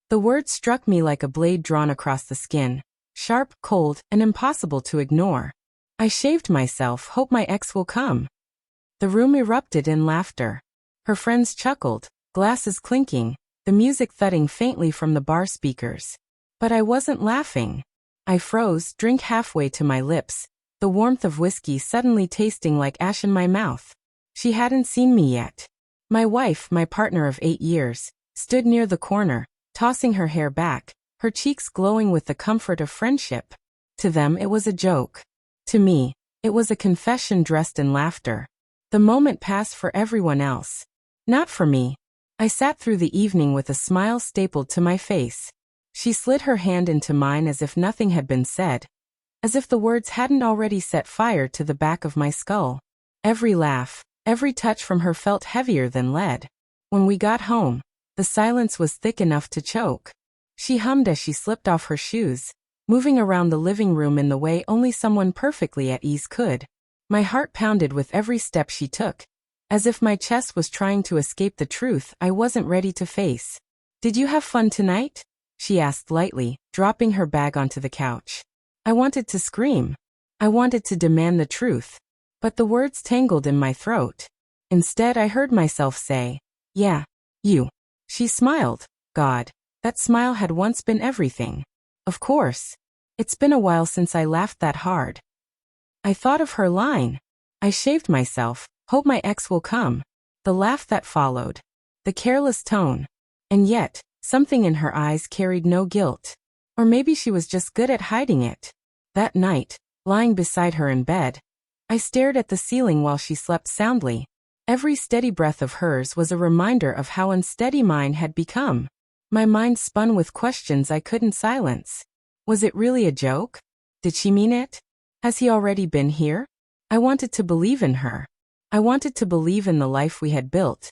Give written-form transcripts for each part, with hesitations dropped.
The word struck me like a blade drawn across the skin, sharp, cold, and impossible to ignore. I shaved myself, hope my ex will come. The room erupted in laughter. Her friends chuckled, glasses clinking, the music thudding faintly from the bar speakers. But I wasn't laughing. I froze, drink halfway to my lips, the warmth of whiskey suddenly tasting like ash in my mouth. She hadn't seen me yet. My wife, my partner of 8 years, stood near the corner, tossing her hair back, her cheeks glowing with the comfort of friendship. To them it was a joke. To me, it was a confession dressed in laughter. The moment passed for everyone else. Not for me. I sat through the evening with a smile stapled to my face. She slid her hand into mine as if nothing had been said. As if the words hadn't already set fire to the back of my skull. Every laugh, every touch from her felt heavier than lead. When we got home, the silence was thick enough to choke. She hummed as she slipped off her shoes, moving around the living room in the way only someone perfectly at ease could. My heart pounded with every step she took, as if my chest was trying to escape the truth I wasn't ready to face. "Did you have fun tonight?" she asked lightly, dropping her bag onto the couch. I wanted to scream. I wanted to demand the truth. But the words tangled in my throat. Instead, I heard myself say, "Yeah, you." She smiled. God, that smile had once been everything. Of course. It's been a while since I laughed that hard. I thought of her line. I shaved myself, hope my ex will come. The laugh that followed. The careless tone. And yet, something in her eyes carried no guilt. Or maybe she was just good at hiding it. That night, lying beside her in bed, I stared at the ceiling while she slept soundly. Every steady breath of hers was a reminder of how unsteady mine had become. My mind spun with questions I couldn't silence. Was it really a joke? Did she mean it? Has he already been here? I wanted to believe in her. I wanted to believe in the life we had built.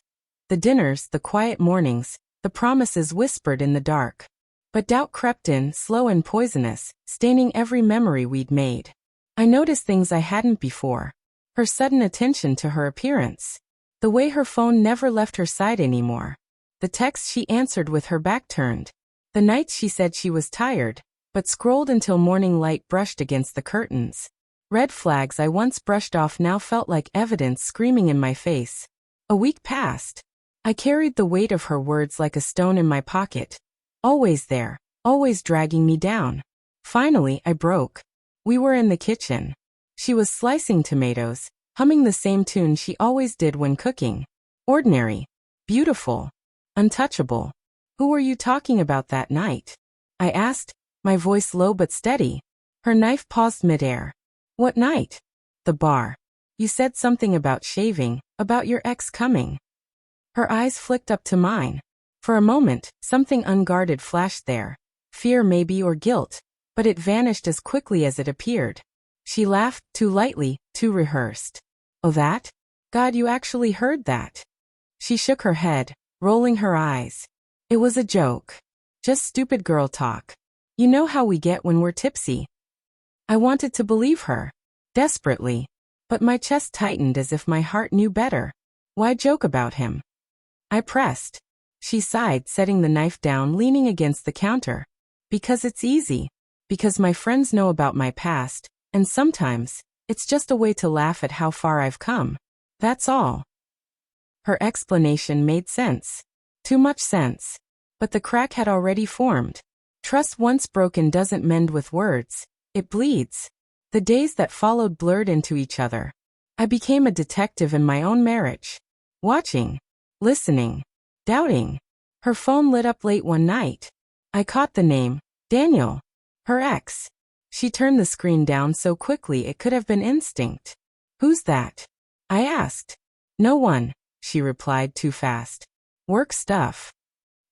The dinners, the quiet mornings, the promises whispered in the dark. But doubt crept in, slow and poisonous, staining every memory we'd made. I noticed things I hadn't before. Her sudden attention to her appearance. The way her phone never left her side anymore. The texts she answered with her back turned. The nights she said she was tired, but scrolled until morning light brushed against the curtains. Red flags I once brushed off now felt like evidence screaming in my face. A week passed. I carried the weight of her words like a stone in my pocket. Always there, always dragging me down. Finally, I broke. We were in the kitchen. She was slicing tomatoes, humming the same tune she always did when cooking. Ordinary. Beautiful. Untouchable. "Who were you talking about that night?" I asked, my voice low but steady. Her knife paused midair. "What night?" "The bar. You said something about shaving, about your ex coming." Her eyes flicked up to mine. For a moment, something unguarded flashed there. Fear maybe or guilt, but it vanished as quickly as it appeared. She laughed, too lightly, too rehearsed. "Oh that? God, you actually heard that?" She shook her head, rolling her eyes. "It was a joke. Just stupid girl talk. You know how we get when we're tipsy." I wanted to believe her. Desperately. But my chest tightened as if my heart knew better. Why joke about him? I pressed. She sighed, setting the knife down, leaning against the counter. "Because it's easy. Because my friends know about my past, and sometimes, it's just a way to laugh at how far I've come. That's all." Her explanation made sense. Too much sense. But the crack had already formed. Trust once broken doesn't mend with words. It bleeds. The days that followed blurred into each other. I became a detective in my own marriage. Watching. Listening. Doubting. Her phone lit up late one night. I caught the name. Daniel. Her ex. She turned the screen down so quickly it could have been instinct. "Who's that?" I asked. "No one," she replied too fast. "Work stuff."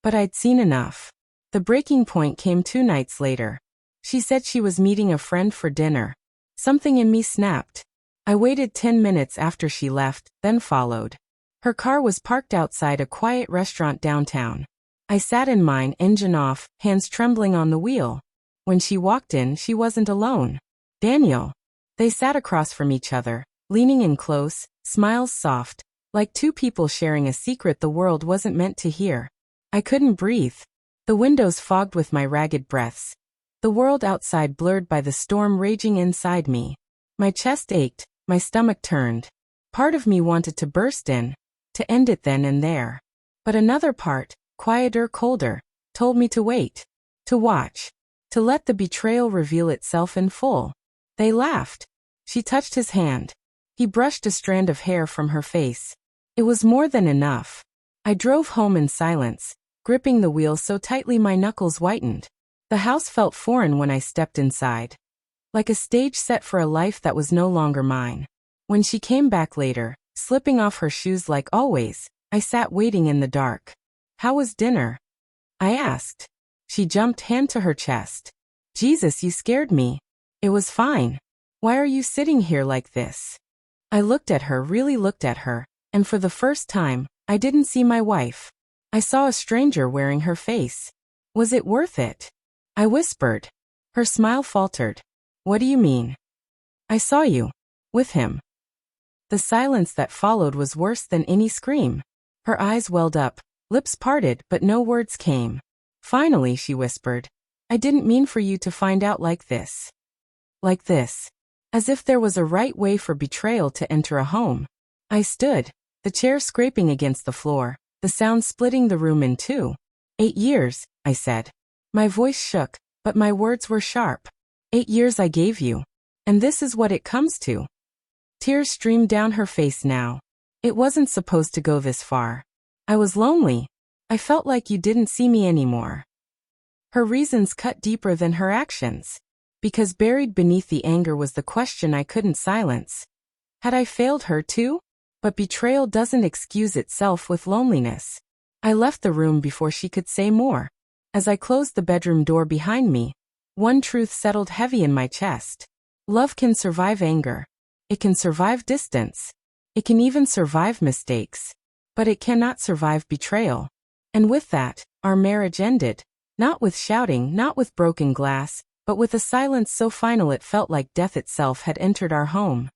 But I'd seen enough. The breaking point came 2 nights later. She said she was meeting a friend for dinner. Something in me snapped. I waited 10 minutes after she left, then followed. Her car was parked outside a quiet restaurant downtown. I sat in mine, engine off, hands trembling on the wheel. When she walked in, she wasn't alone. Daniel. They sat across from each other, leaning in close, smiles soft, like 2 people sharing a secret the world wasn't meant to hear. I couldn't breathe. The windows fogged with my ragged breaths. The world outside blurred by the storm raging inside me. My chest ached, my stomach turned. Part of me wanted to burst in, to end it then and there. But another part, quieter, colder, told me to wait, to watch, to let the betrayal reveal itself in full. They laughed. She touched his hand. He brushed a strand of hair from her face. It was more than enough. I drove home in silence, gripping the wheel so tightly my knuckles whitened. The house felt foreign when I stepped inside. Like a stage set for a life that was no longer mine. When she came back later, slipping off her shoes like always, I sat waiting in the dark. "How was dinner?" I asked. She jumped, hand to her chest. "Jesus, you scared me." "It was fine. Why are you sitting here like this?" I looked at her, really looked at her, and for the first time, I didn't see my wife. I saw a stranger wearing her face. "Was it worth it?" I whispered. Her smile faltered. "What do you mean?" "I saw you. With him." The silence that followed was worse than any scream. Her eyes welled up, lips parted, but no words came. Finally, she whispered, "I didn't mean for you to find out like this." Like this. As if there was a right way for betrayal to enter a home. I stood, the chair scraping against the floor, the sound splitting the room in two. 8 years, I said. My voice shook, but my words were sharp. 8 years I gave you. And this is what it comes to. Tears streamed down her face now. It wasn't supposed to go this far. I was lonely. I felt like you didn't see me anymore. Her reasons cut deeper than her actions. Because buried beneath the anger was the question I couldn't silence. Had I failed her too? But betrayal doesn't excuse itself with loneliness. I left the room before she could say more. As I closed the bedroom door behind me, one truth settled heavy in my chest. Love can survive anger. It can survive distance. It can even survive mistakes. But it cannot survive betrayal. And with that, our marriage ended. Not with shouting, not with broken glass, but with a silence so final it felt like death itself had entered our home.